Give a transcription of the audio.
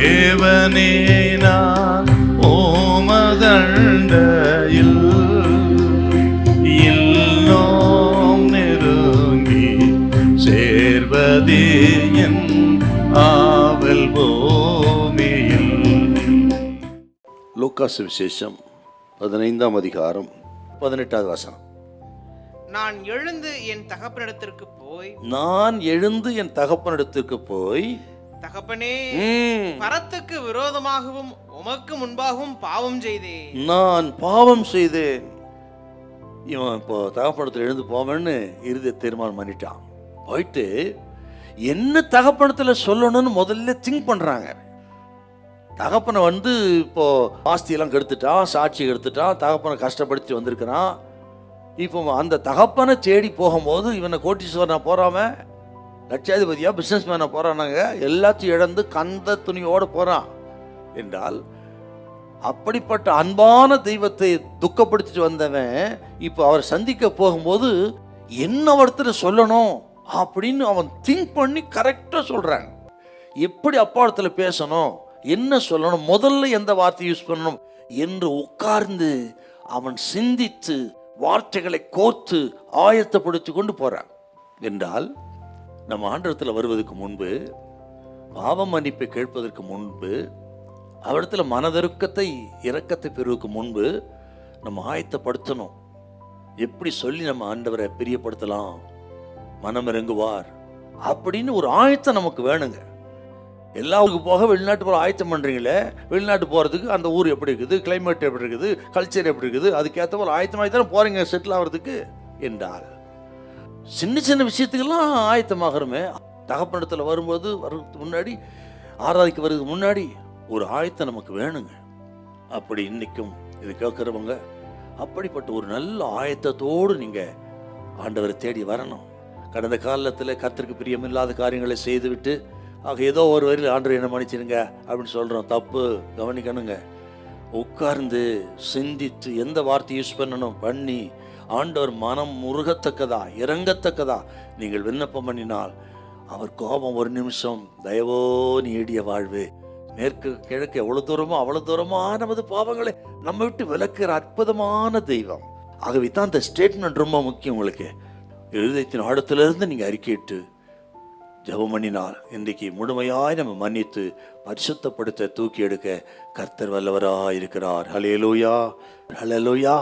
தேவனே நான் ஓமதண்டையில் இன்னும் நெருங்கி சேர்வதே என் ஆவல் பூமியில். லூக்கா சுவிசேஷம் 15ஆம் அதிகாரம் 18வது வசனம். நான் எழுந்து என் தகப்பனிடத்திற்கு போய் தகப்பனே பரத்துக்கு விரோதமாகவும் உமக்கு முன்பாகவும் பாவம் செய்தேன். நான் பாவம் செய்தேன். இவன் இப்போ தகப்பனத்தில் எழுந்து போவேன்னு இறுதி தீர்மானம் பண்ணிட்டான். போயிட்டு என்ன தகப்பனத்தில் சொல்லணும்னு முதல்ல திங்க் பண்றாங்க. தகப்பனை இப்போ ஆஸ்தியெல்லாம் கெடுத்துட்டான், சாட்சி கெடுத்துட்டான், தகப்பனை கஷ்டப்படுத்தி வந்திருக்கிறான். இப்போ அந்த தகப்பனை தேடி போகும்போது இவனை கோட்டீஸ்வரனா போறாம, லட்சாதிபதியா பிசினஸ் மேனா போறானாங்க, எல்லாத்தையும் இழந்து கந்த துணியோடு போறான் என்றால், அப்படிப்பட்ட அன்பான தெய்வத்தை துக்கப்படுத்திட்டு வந்தவன் இப்போ அவர் சந்திக்க போகும்போது என்ன ஒருத்தர் சொல்லணும் அப்படின்னு அவன் திங்க் பண்ணி கரெக்டா சொல்றாங்க. எப்படி அப்பாடத்துல பேசணும், என்ன சொல்லணும், முதல்ல எந்த வார்த்தை யூஸ் பண்ணணும் என்று உட்கார்ந்து அவன் சிந்தித்து வார்த்தைகளை கோர்த்து ஆயத்தப்படுத்தி கொண்டு போறான். என்றால் நம்ம ஆண்டவரத்தில் வருவதற்கு முன்பு, பாவ மன்னிப்பை கேட்பதற்கு முன்பு, அவரிடத்தில் மனதிருக்கத்தை இரக்கத்தை பெறுவதற்கு முன்பு நம்ம ஆயத்தப்படுத்தணும். எப்படி சொல்லி நம்ம ஆண்டவரை பிரியப்படுத்தலாம், மனம் இறங்குவார் அப்படின்னு ஒரு ஆயத்தம் நமக்கு வேணுங்க. எல்லா ஊருக்கு போக வெளிநாட்டு போகிற ஆயத்தம் பண்ணுறீங்களே, வெளிநாட்டு போகிறதுக்கு அந்த ஊர் எப்படி இருக்குது, கிளைமேட் எப்படி இருக்குது, கல்ச்சர் எப்படி இருக்குது, அதுக்கேற்ற ஒரு ஆயத்தமாக தானே போகிறீங்க செட்டில் ஆகிறதுக்கு. என்றால் சின்ன சின்ன விஷயத்துக்கெல்லாம் ஆயத்தமாகறமே. தகப்பனிடத்தில் வரும்போது வர்றதுக்கு முன்னாடி, ஆராதிக்க வர்றதுக்கு முன்னாடி ஒரு ஆயத்தம் நமக்கு வேணுங்க. அப்படி இன்னைக்கும் இது கேட்குறவங்க அப்படிப்பட்ட ஒரு நல்ல ஆயத்தத்தோடு நீங்கள் ஆண்டவரை தேடி வரணும். கடந்த காலத்தில் கர்த்தருக்கு பிரியமில்லாத காரியங்களை செய்துவிட்டு, ஆக ஏதோ ஒரு வரையில் ஆண்டவர் என்ன மன்னிச்சிருங்க அப்படின்னு சொல்கிறோம். தப்பு, கவனிக்கணுங்க. உட்கார்ந்து சிந்தித்து எந்த வார்த்தை யூஸ் பண்ணணும் பண்ணி ஆண்டவர் மனம் முருகத்தக்கதா இறங்கத்தக்கதா நீங்கள் விண்ணப்பம் பண்ணினால் அவர் கோபம் ஒரு நிமிஷம், தயவோ நீடிய வாழ்வு. மேற்கு கிழக்கு எவ்வளவு தூரமோ அவ்வளவு தூரமான நமது பாவங்களை நம்ம விட்டு விலக்குற அற்புதமான தெய்வம். ஆகவே தான் அந்த ஸ்டேட்மெண்ட் ரொம்ப முக்கியம். உங்களுக்கு இருதயத்தின் ஆழத்திலிருந்து நீங்கள் அறிக்கையிட்டு ஜெபம் பண்ணினால் இன்றைக்கு முழுமையாய் நம்ம மன்னித்து பரிசுத்தப்படுத்த தூக்கி எடுக்க கர்த்தர் வல்லவராய் இருக்கிறார். ஹல்லேலூயா, ஹல்லேலூயா.